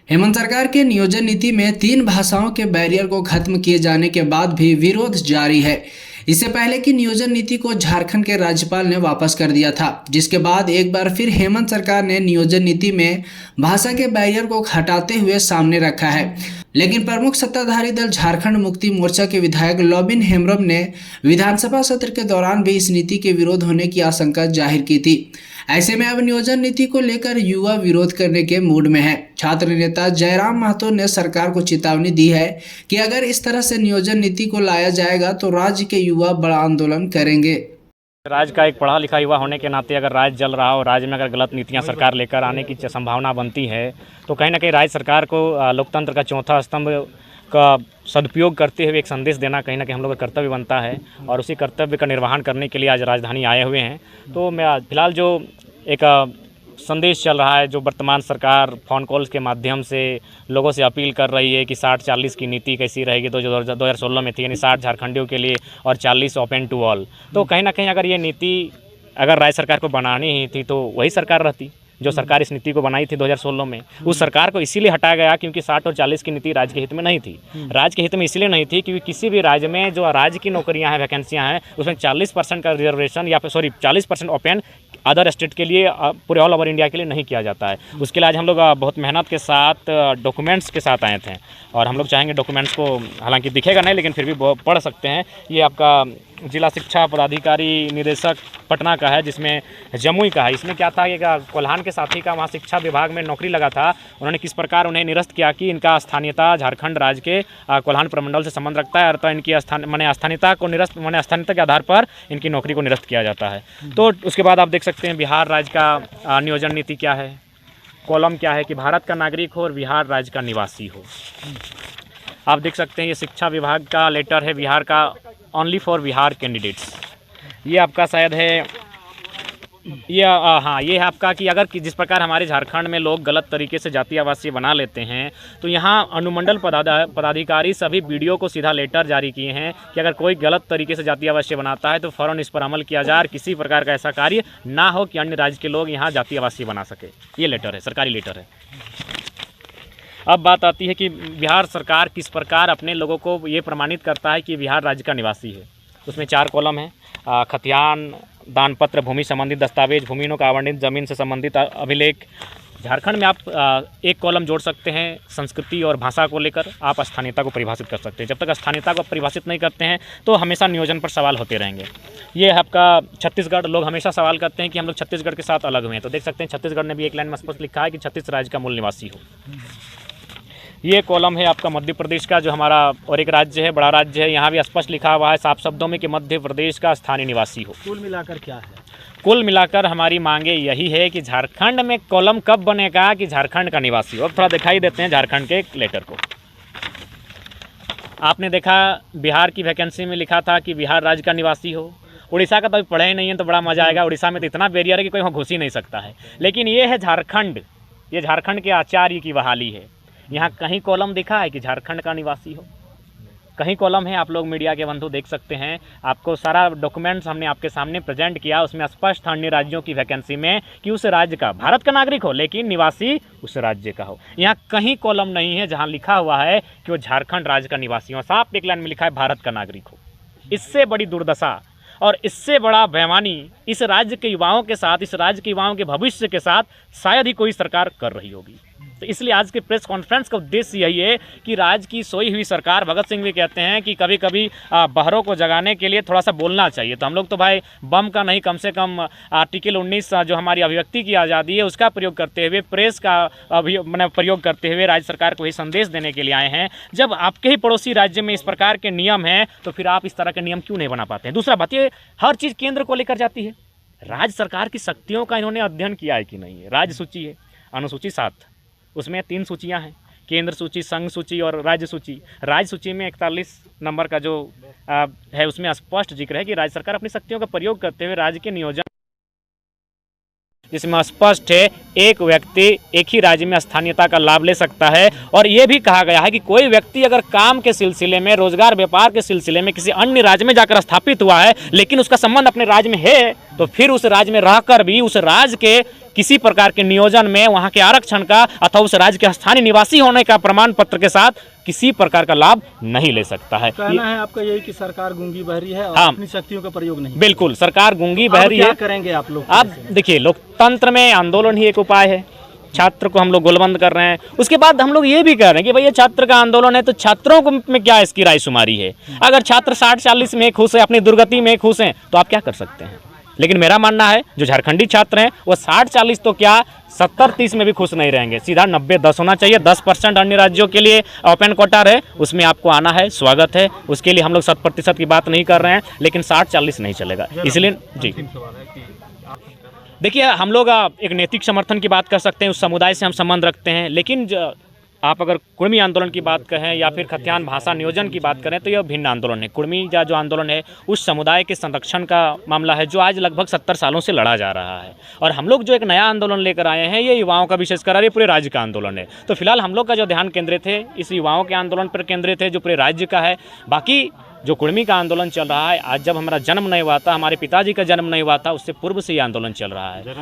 हेमंत सरकार के नियोजन नीति में 3 भाषाओं के बैरियर को खत्म किए जाने के बाद भी विरोध जारी है। इससे पहले की नियोजन नीति को झारखंड के राज्यपाल ने वापस कर दिया था, जिसके बाद एक बार फिर हेमंत सरकार ने नियोजन नीति में भाषा के बैरियर को हटाते हुए सामने रखा है। लेकिन प्रमुख सत्ताधारी दल झारखंड मुक्ति मोर्चा के विधायक लॉबिन हेम्ब्रम ने विधानसभा सत्र के दौरान भी इस नीति के विरोध होने की आशंका जाहिर की थी। ऐसे में अब नियोजन नीति को लेकर युवा विरोध करने के मूड में है। छात्र नेता जयराम महतो ने सरकार को चेतावनी दी है कि अगर इस तरह से नियोजन नीति को लाया जाएगा तो राज्य के युवा बड़ा आंदोलन करेंगे। राज्य का एक पढ़ा लिखा युवा होने के नाते अगर राज्य जल रहा हो, राज्य में अगर गलत नीतियां सरकार लेकर आने की संभावना बनती है तो कहीं ना कहीं राज्य सरकार को लोकतंत्र का चौथा स्तंभ का सदुपयोग करते हुए एक संदेश देना कहीं ना कहीं हम लोग का कर्तव्य बनता है और उसी कर्तव्य का निर्वहन करने के लिए आज राजधानी आए हुए हैं। तो मैं आज फिलहाल जो एक संदेश चल रहा है, जो वर्तमान सरकार फ़ोन कॉल्स के माध्यम से लोगों से अपील कर रही है कि 60-40 की नीति कैसी रहेगी, तो जो 2016 में थी, यानी 60 झारखंडियों के लिए और 40 ओपन टू ऑल। तो कहीं ना कहीं अगर ये नीति अगर राज्य सरकार को बनानी ही थी तो वही सरकार रहती जो सरकार इस नीति को बनाई थी 2016 में। उस सरकार को इसीलिए हटाया गया क्योंकि 60 और 40 की नीति राज्य के हित में नहीं थी। राज्य के हित में इसलिए नहीं थी क्योंकि किसी भी राज्य में जो राज्य की नौकरियां हैं, वैकेंसियां हैं, उसमें 40% का रिजर्वेशन या फिर 40% ओपन अदर स्टेट के लिए, पूरे ऑल ओवर इंडिया के लिए नहीं किया जाता है। उसके लिए आज हम लोग बहुत मेहनत के साथ डॉक्यूमेंट्स के साथ आए थे और हम लोग चाहेंगे डॉक्यूमेंट्स को, हालांकि दिखेगा नहीं लेकिन फिर भी पढ़ सकते हैं। ये आपका जिला शिक्षा पदाधिकारी निदेशक पटना का है, जिसमें जमुई का है। इसमें क्या था कि कोल्हान के साथी का वहाँ शिक्षा विभाग में नौकरी लगा था। उन्होंने किस प्रकार उन्हें निरस्त किया कि इनका स्थानीयता झारखंड राज्य के कोल्हान प्रमंडल से संबंध रखता है और तो इनकी स्थानीयता को स्थानीयता के आधार पर इनकी नौकरी को निरस्त किया जाता है। तो उसके बाद आप देख सकते हैं बिहार राज्य का नियोजन नीति क्या है। कॉलम क्या है कि भारत का नागरिक हो और बिहार राज्य का निवासी हो। आप देख सकते हैं ये शिक्षा विभाग का लेटर है बिहार का, ओनली फॉर बिहार कैंडिडेट्स। ये आपका शायद है, ये हाँ, ये है आपका कि अगर जिस प्रकार हमारे झारखंड में लोग गलत तरीके से जाति आवासीय बना लेते हैं तो यहाँ अनुमंडल पदाधिकारी सभी बीडीओ को सीधा लेटर जारी किए हैं कि अगर कोई गलत तरीके से जाति आवासीय बनाता है तो फ़ौरन इस पर अमल किया जाए और किसी प्रकार का ऐसा कार्य ना हो कि अन्य राज्य के लोग यहाँ जाति आवासीय बना सके। ये लेटर है, सरकारी लेटर है। अब बात आती है कि बिहार सरकार किस प्रकार अपने लोगों को ये प्रमाणित करता है कि बिहार राज्य का निवासी है। उसमें 4 कॉलम है। खतियान, दानपत्र, भूमि संबंधित दस्तावेज, भूमियों का आवंटित, जमीन से संबंधित अभिलेख। झारखंड में आप एक कॉलम जोड़ सकते हैं संस्कृति और भाषा को लेकर, आप स्थानीयता को परिभाषित कर सकते हैं। जब तक स्थानीयता को परिभाषित नहीं करते हैं तो हमेशा नियोजन पर सवाल होते रहेंगे। ये आपका छत्तीसगढ़, लोग हमेशा सवाल करते हैं कि हम लोग छत्तीसगढ़ के साथ अलग हुए हैं, तो देख सकते हैं छत्तीसगढ़ ने भी एक लाइन में स्पष्ट लिखा है कि छत्तीस राज्य का मूल निवासी हो। ये कॉलम है आपका मध्य प्रदेश का, जो हमारा और एक राज्य है, बड़ा राज्य है। यहाँ भी स्पष्ट लिखा हुआ है साफ शब्दों में कि मध्य प्रदेश का स्थानीय निवासी हो। कुल मिलाकर क्या है? कुल मिलाकर हमारी मांगे यही है कि झारखंड में कॉलम कब बनेगा कि झारखंड का निवासी हो। अब थोड़ा दिखाई देते हैं झारखंड के लेटर को। आपने देखा बिहार की वैकेंसी में लिखा था कि बिहार राज्य का निवासी हो। उड़ीसा का तो अभी पढ़े ही नहीं है तो बड़ा मजा आएगा। उड़ीसा में तो इतना बैरियर है कि कोई वहाँ घुस ही नहीं सकता है। लेकिन ये है झारखंड, ये झारखंड के आचार्य की बहाली है। यहाँ कहीं कॉलम दिखा है कि झारखंड का निवासी हो? कहीं कॉलम है? आप लोग मीडिया के बंधु देख सकते हैं, आपको सारा डॉक्यूमेंट्स हमने आपके सामने प्रेजेंट किया। उसमें स्पष्ट अन्य राज्यों की वैकेंसी में कि उस राज्य का, भारत का नागरिक हो लेकिन निवासी उस राज्य का हो। यहाँ कहीं कॉलम नहीं है जहाँ लिखा हुआ है कि वो झारखंड राज्य का निवासी हो। साफ एक लाइन में लिखा है भारत का नागरिक हो। इससे बड़ी दुर्दशा और इससे बड़ा बेईमानी इस राज्य के युवाओं के साथ, इस राज्य के युवाओं के भविष्य के साथ शायद ही कोई सरकार कर रही होगी। तो इसलिए आज के प्रेस कॉन्फ्रेंस का उद्देश्य यही है कि राज्य की सोई हुई सरकार, भगत सिंह भी कहते हैं कि कभी कभी बहरों को जगाने के लिए थोड़ा सा बोलना चाहिए। तो हम लोग तो भाई बम का नहीं, कम से कम आर्टिकल 19 जो हमारी अभिव्यक्ति की आज़ादी है उसका प्रयोग करते हुए, प्रेस का प्रयोग करते हुए राज्य सरकार को ही संदेश देने के लिए आए हैं। जब आपके ही पड़ोसी राज्य में इस प्रकार के नियम हैं तो फिर आप इस तरह के नियम क्यों नहीं बना पाते हैं? दूसरा बात, ये हर चीज़ केंद्र को लेकर जाती है। राज्य सरकार की शक्तियों का इन्होंने अध्ययन किया है कि नहीं है? राज्य सूची है, अनुसूची 7, उसमें 3 सूचियां हैं, केंद्र सूची, संघ सूची और राज्य सूची। राज्य सूची में 41 नंबर का जो है उसमें स्पष्ट जिक्र है कि राज्य सरकार अपनी शक्तियों का प्रयोग करते हुए राज्य के नियोजन, जिसमें स्पष्ट है एक व्यक्ति एक ही राज्य में स्थानीयता का लाभ ले सकता है। और ये भी कहा गया है कि कोई व्यक्ति अगर काम के सिलसिले में, रोजगार व्यापार के सिलसिले में किसी अन्य राज्य में जाकर स्थापित हुआ है लेकिन उसका संबंध अपने राज्य में है तो फिर उस राज्य में रहकर भी उस राज्य के किसी प्रकार के नियोजन में वहाँ के आरक्षण का अथवा उस राज्य के स्थानीय निवासी होने का प्रमाण पत्र के साथ किसी प्रकार का लाभ नहीं ले सकता है। कहना है आपका यही कि सरकार गूंगी बहरी है और हाँ। अपनी शक्तियों का प्रयोग नहीं। बिल्कुल, सरकार गूंगी बहरी क्या है। करेंगे आप लोग? आप देखिए, लोकतंत्र में आंदोलन ही एक उपाय है। छात्र को हम लोग गोलबंद कर रहे हैं, उसके बाद हम लोग ये भी कह रहे हैं कि भैया छात्र का आंदोलन है तो छात्रों को में क्या इसकी रायशुमारी है। अगर छात्र 60-40 में खुश है, अपनी दुर्गति में खुश हैं, तो आप क्या कर सकते हैं। लेकिन मेरा मानना है जो झारखंडी छात्र हैं वो 60-40 तो क्या 70-30 में भी खुश नहीं रहेंगे। सीधा 90-10 होना चाहिए। 10% अन्य राज्यों के लिए ओपन कोटा है, उसमें आपको आना है, स्वागत है। उसके लिए हम लोग 100% की बात नहीं कर रहे हैं, लेकिन 60-40 नहीं चलेगा। इसलिए जी देखिए, हम लोग एक नैतिक समर्थन की बात कर सकते हैं, उस समुदाय से हम संबंध रखते हैं। लेकिन आप अगर कुर्मी आंदोलन की बात करें या फिर खतियान भाषा नियोजन की बात करें तो यह भिन्न आंदोलन है। कुर्मी का जो आंदोलन है उस समुदाय के संरक्षण का मामला है जो आज लगभग 70 सालों से लड़ा जा रहा है। और हम लोग जो एक नया आंदोलन लेकर आए हैं ये युवाओं का विशेषकर ये पूरे राज्य का आंदोलन है। तो फिलहाल हम लोग का जो ध्यान केंद्रित है इस युवाओं के आंदोलन पर केंद्रित है जो पूरे राज्य का है। बाकी जो कुर्मी का आंदोलन चल रहा है, आज जब हमारा जन्म नहीं हुआ था, हमारे पिताजी का जन्म नहीं हुआ था, उससे पूर्व से ये आंदोलन चल रहा है।